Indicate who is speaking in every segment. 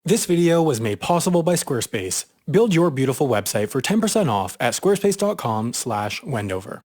Speaker 1: This video was made possible by Squarespace. Build your beautiful website for 10% off at squarespace.com/Wendover.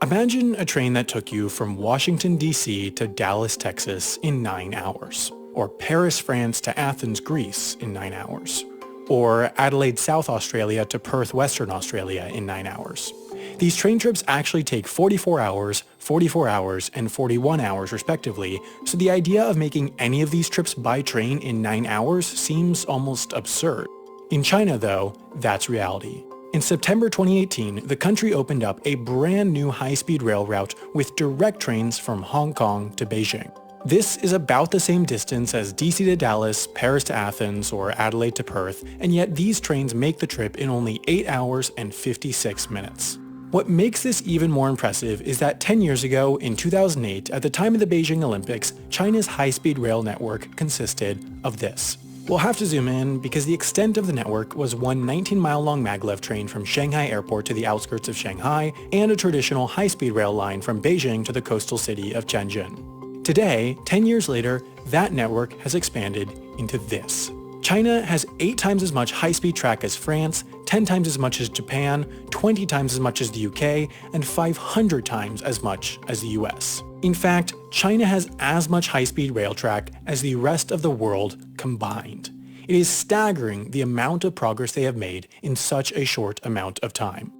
Speaker 1: Imagine a train that took you from Washington, D.C. to Dallas, Texas in 9 hours, or Paris, France to Athens, Greece in 9 hours, or Adelaide, South Australia to Perth, Western Australia in 9 hours. These train trips actually take 44 hours, 44 hours, and 41 hours respectively, so the idea of making any of these trips by train in 9 hours seems almost absurd. In China, though, that's reality. In September 2018, the country opened up a brand new high-speed rail route with direct trains from Hong Kong to Beijing. This is about the same distance as DC to Dallas, Paris to Athens, or Adelaide to Perth, and yet these trains make the trip in only 8 hours and 56 minutes. What makes this even more impressive is that 10 years ago, in 2008, at the time of the Beijing Olympics, China's high-speed rail network consisted of this. We'll have to zoom in because the extent of the network was one 19-mile-long maglev train from Shanghai Airport to the outskirts of Shanghai and a traditional high-speed rail line from Beijing to the coastal city of Tianjin. Today, 10 years later, that network has expanded into this. China has 8 times as much high-speed track as France, 10 times as much as Japan, 20 times as much as the UK, and 500 times as much as the US. In fact, China has as much high-speed rail track as the rest of the world combined. It is staggering the amount of progress they have made in such a short amount of time.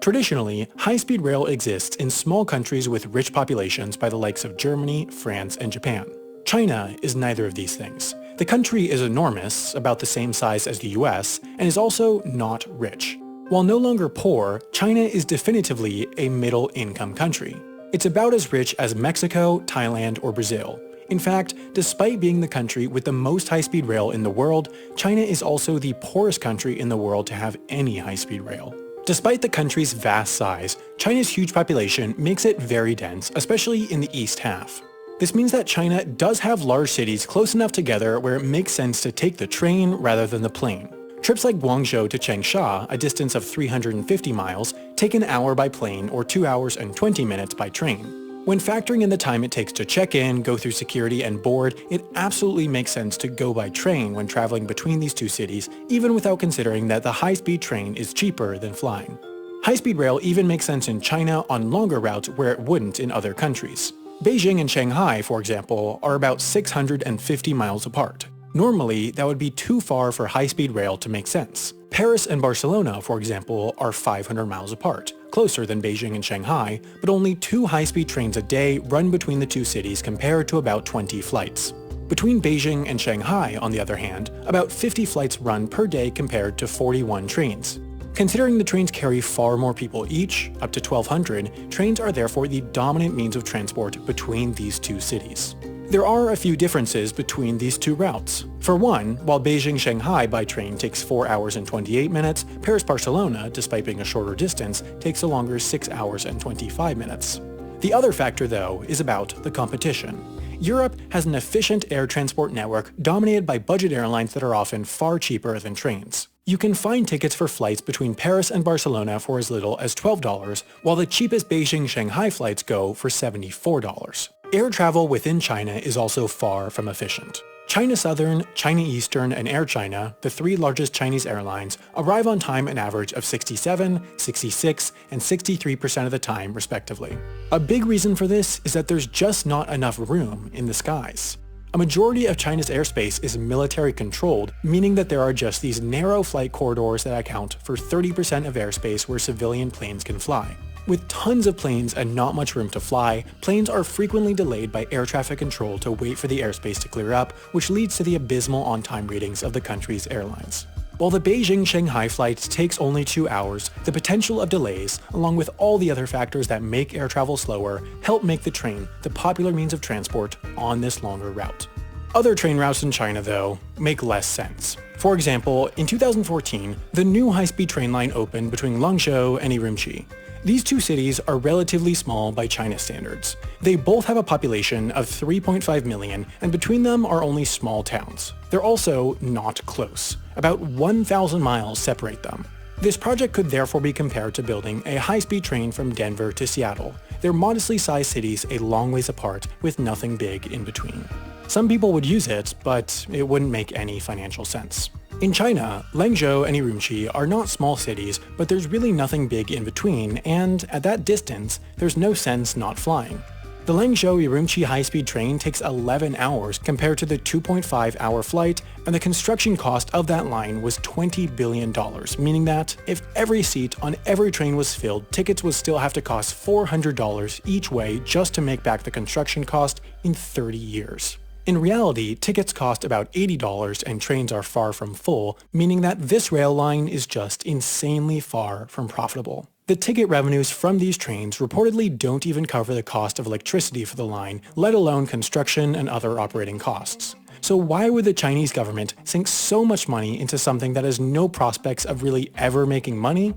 Speaker 1: Traditionally, high-speed rail exists in small countries with rich populations by the likes of Germany, France, and Japan. China is neither of these things. The country is enormous, about the same size as the US, and is also not rich. While no longer poor, China is definitively a middle-income country. It's about as rich as Mexico, Thailand, or Brazil. In fact, despite being the country with the most high-speed rail in the world, China is also the poorest country in the world to have any high-speed rail. Despite the country's vast size, China's huge population makes it very dense, especially in the east half. This means that China does have large cities close enough together where it makes sense to take the train rather than the plane. Trips like Guangzhou to Changsha, a distance of 350 miles, take an hour by plane or 2 hours and 20 minutes by train. When factoring in the time it takes to check in, go through security, and board, it absolutely makes sense to go by train when traveling between these two cities, even without considering that the high-speed train is cheaper than flying. High-speed rail even makes sense in China on longer routes where it wouldn't in other countries. Beijing and Shanghai, for example, are about 650 miles apart. Normally, that would be too far for high-speed rail to make sense. Paris and Barcelona, for example, are 500 miles apart, closer than Beijing and Shanghai, but only 2 high-speed trains a day run between the two cities compared to about 20 flights. Between Beijing and Shanghai, on the other hand, about 50 flights run per day compared to 41 trains. Considering the trains carry far more people each, up to 1,200, trains are therefore the dominant means of transport between these two cities. There are a few differences between these two routes. For one, while Beijing-Shanghai by train takes 4 hours and 28 minutes, Paris-Barcelona, despite being a shorter distance, takes a longer 6 hours and 25 minutes. The other factor, though, is about the competition. Europe has an efficient air transport network dominated by budget airlines that are often far cheaper than trains. You can find tickets for flights between Paris and Barcelona for as little as $12, while the cheapest Beijing-Shanghai flights go for $74. Air travel within China is also far from efficient. China Southern, China Eastern, and Air China, the 3 largest Chinese airlines, arrive on time an average of 67, 66, and 63% of the time, respectively. A big reason for this is that there's just not enough room in the skies. A majority of China's airspace is military-controlled, meaning that there are just these narrow flight corridors that account for 30% of airspace where civilian planes can fly. With tons of planes and not much room to fly, planes are frequently delayed by air traffic control to wait for the airspace to clear up, which leads to the abysmal on-time ratings of the country's airlines. While the Beijing-Shanghai flight takes only 2 hours, the potential of delays, along with all the other factors that make air travel slower, help make the train the popular means of transport on this longer route. Other train routes in China, though, make less sense. For example, in 2014, the new high-speed train line opened between Langzhou and Urumqi. These two cities are relatively small by China standards. They both have a population of 3.5 million, and between them are only small towns. They're also not close. About 1,000 miles separate them. This project could therefore be compared to building a high-speed train from Denver to Seattle. They're modestly sized cities a long ways apart with nothing big in between. Some people would use it, but it wouldn't make any financial sense. In China, Langzhou and Urumqi are not small cities, but there's really nothing big in between, and at that distance, there's no sense not flying. The Langzhou-Urumqi high-speed train takes 11 hours compared to the 2.5-hour flight, and the construction cost of that line was $20 billion, meaning that if every seat on every train was filled, tickets would still have to cost $400 each way just to make back the construction cost in 30 years. In reality, tickets cost about $80 and trains are far from full, meaning that this rail line is just insanely far from profitable. The ticket revenues from these trains reportedly don't even cover the cost of electricity for the line, let alone construction and other operating costs. So why would the Chinese government sink so much money into something that has no prospects of really ever making money?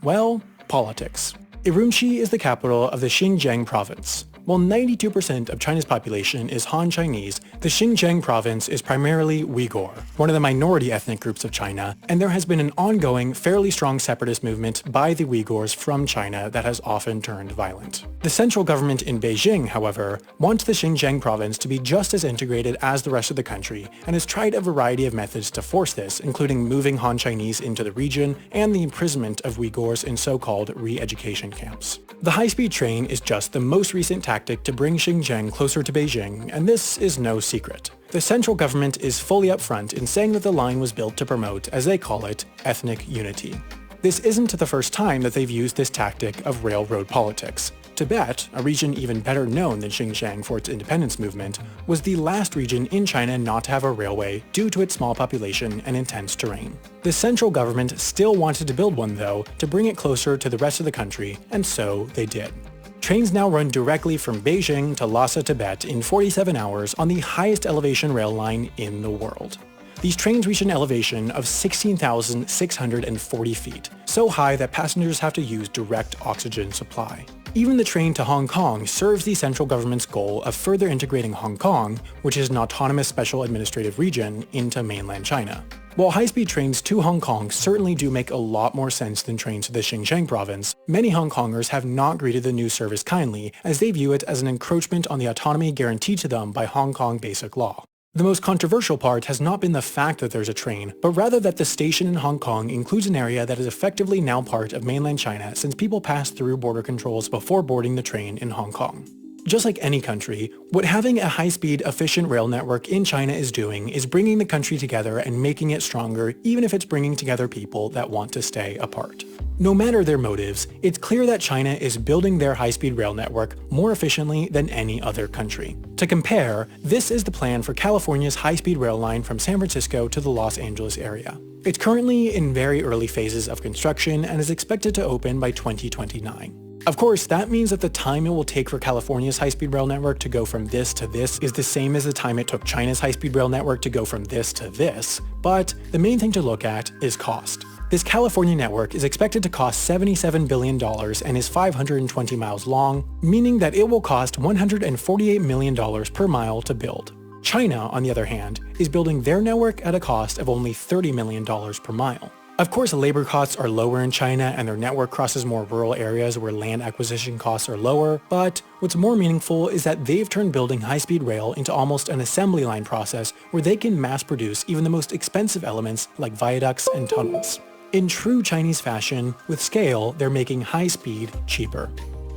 Speaker 1: Well, politics. Urumqi is the capital of the Xinjiang province. While 92% of China's population is Han Chinese, the Xinjiang province is primarily Uyghur, one of the minority ethnic groups of China, and there has been an ongoing, fairly strong separatist movement by the Uyghurs from China that has often turned violent. The central government in Beijing, however, wants the Xinjiang province to be just as integrated as the rest of the country, and has tried a variety of methods to force this, including moving Han Chinese into the region and the imprisonment of Uyghurs in so-called re-education camps. The high-speed train is just the most recent tactic to bring Xinjiang closer to Beijing, and this is no secret. The central government is fully upfront in saying that the line was built to promote, as they call it, ethnic unity. This isn't the first time that they've used this tactic of railroad politics. Tibet, a region even better known than Xinjiang for its independence movement, was the last region in China not to have a railway due to its small population and intense terrain. The central government still wanted to build one though, to bring it closer to the rest of the country, and so they did. Trains now run directly from Beijing to Lhasa, Tibet in 47 hours on the highest elevation rail line in the world. These trains reach an elevation of 16,640 feet, so high that passengers have to use direct oxygen supply. Even the train to Hong Kong serves the central government's goal of further integrating Hong Kong, which is an autonomous special administrative region, into mainland China. While high-speed trains to Hong Kong certainly do make a lot more sense than trains to the Xinjiang province, many Hong Kongers have not greeted the new service kindly, as they view it as an encroachment on the autonomy guaranteed to them by Hong Kong basic law. The most controversial part has not been the fact that there's a train, but rather that the station in Hong Kong includes an area that is effectively now part of mainland China since people pass through border controls before boarding the train in Hong Kong. Just like any country, what having a high-speed, efficient rail network in China is doing is bringing the country together and making it stronger, even if it's bringing together people that want to stay apart. No matter their motives, it's clear that China is building their high-speed rail network more efficiently than any other country. To compare, this is the plan for California's high-speed rail line from San Francisco to the Los Angeles area. It's currently in very early phases of construction and is expected to open by 2029. Of course, that means that the time it will take for California's high-speed rail network to go from this to this is the same as the time it took China's high-speed rail network to go from this to this, but the main thing to look at is cost. This California network is expected to cost $77 billion and is 520 miles long, meaning that it will cost $148 million per mile to build. China, on the other hand, is building their network at a cost of only $30 million per mile. Of course, labor costs are lower in China and their network crosses more rural areas where land acquisition costs are lower, but what's more meaningful is that they've turned building high-speed rail into almost an assembly line process where they can mass produce even the most expensive elements like viaducts and tunnels. In true Chinese fashion, with scale, they're making high speed cheaper.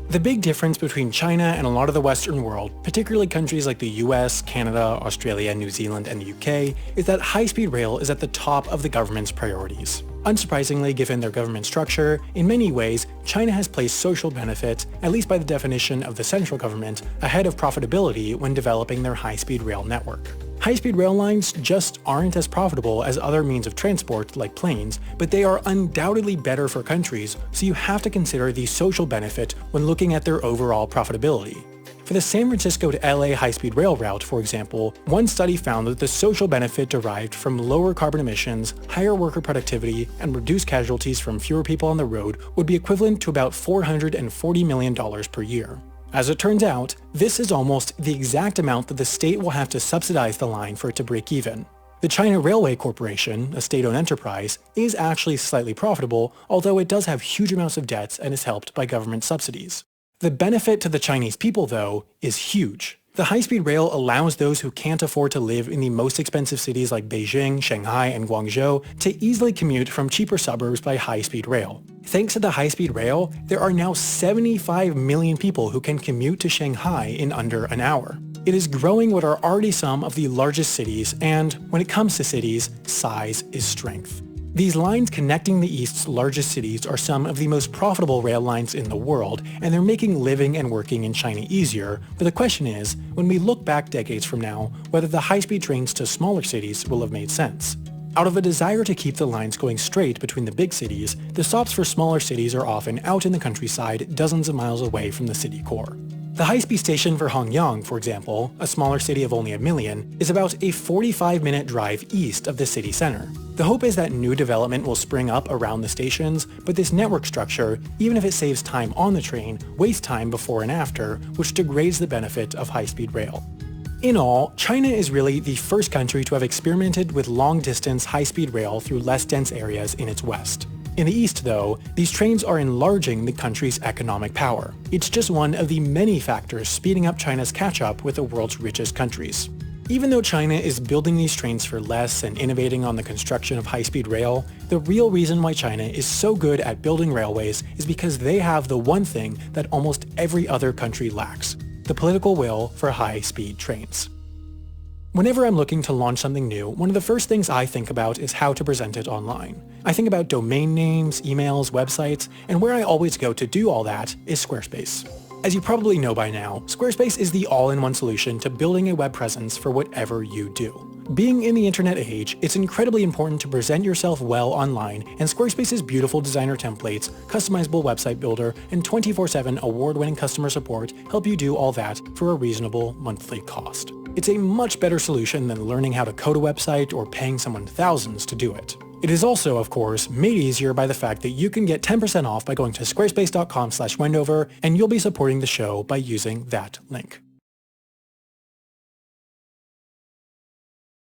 Speaker 1: The big difference between China and a lot of the Western world, particularly countries like the US, Canada, Australia, New Zealand, and the UK, is that high-speed rail is at the top of the government's priorities. Unsurprisingly, given their government structure, in many ways, China has placed social benefit, at least by the definition of the central government, ahead of profitability when developing their high-speed rail network. High-speed rail lines just aren't as profitable as other means of transport like planes, but they are undoubtedly better for countries, so you have to consider the social benefit when looking at their overall profitability. For the San Francisco to LA high-speed rail route, for example, one study found that the social benefit derived from lower carbon emissions, higher worker productivity, and reduced casualties from fewer people on the road would be equivalent to about $440 million per year. As it turns out, this is almost the exact amount that the state will have to subsidize the line for it to break even. The China Railway Corporation, a state-owned enterprise, is actually slightly profitable, although it does have huge amounts of debts and is helped by government subsidies. The benefit to the Chinese people, though, is huge. The high-speed rail allows those who can't afford to live in the most expensive cities like Beijing, Shanghai, and Guangzhou to easily commute from cheaper suburbs by high-speed rail. Thanks to the high-speed rail, there are now 75 million people who can commute to Shanghai in under an hour. It is growing what are already some of the largest cities, and when it comes to cities, size is strength. These lines connecting the East's largest cities are some of the most profitable rail lines in the world, and they're making living and working in China easier, but the question is, when we look back decades from now, whether the high-speed trains to smaller cities will have made sense. Out of a desire to keep the lines going straight between the big cities, the stops for smaller cities are often out in the countryside dozens of miles away from the city core. The high-speed station for Hongyang, for example, a smaller city of only 1 million, is about a 45-minute drive east of the city center. The hope is that new development will spring up around the stations, but this network structure, even if it saves time on the train, wastes time before and after, which degrades the benefit of high-speed rail. In all, China is really the first country to have experimented with long-distance high-speed rail through less dense areas in its west. In the east, though, these trains are enlarging the country's economic power. It's just one of the many factors speeding up China's catch-up with the world's richest countries. Even though China is building these trains for less and innovating on the construction of high-speed rail, the real reason why China is so good at building railways is because they have the one thing that almost every other country lacks: the political will for high-speed trains. Whenever I'm looking to launch something new, one of the first things I think about is how to present it online. I think about domain names, emails, websites, and where I always go to do all that is Squarespace. As you probably know by now, Squarespace is the all-in-one solution to building a web presence for whatever you do. Being in the internet age, it's incredibly important to present yourself well online, and Squarespace's beautiful designer templates, customizable website builder, and 24/7 award-winning customer support help you do all that for a reasonable monthly cost. It's a much better solution than learning how to code a website or paying someone thousands to do it. It is also, of course, made easier by the fact that you can get 10% off by going to squarespace.com/Wendover, and you'll be supporting the show by using that link.